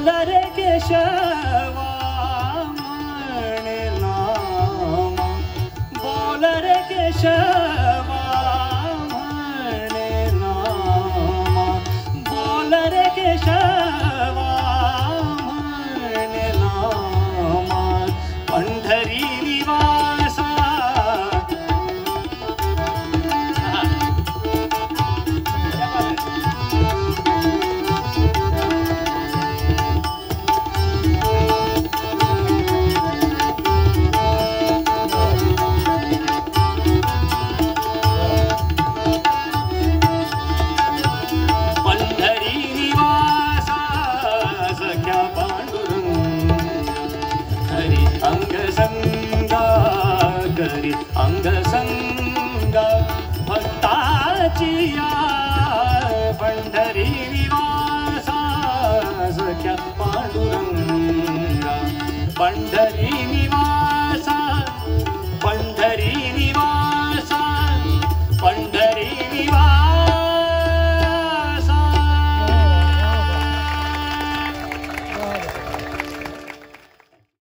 बोल रे केशवा म्हणे नाम, बोल रे केशवा म्हणे नाम, बोल रे केशवा म्हणे नाम, पंढरी निवासा अंगसंगा भक्ताचिया पंढरी निवासा सख्या पांडुरंगा पंढरी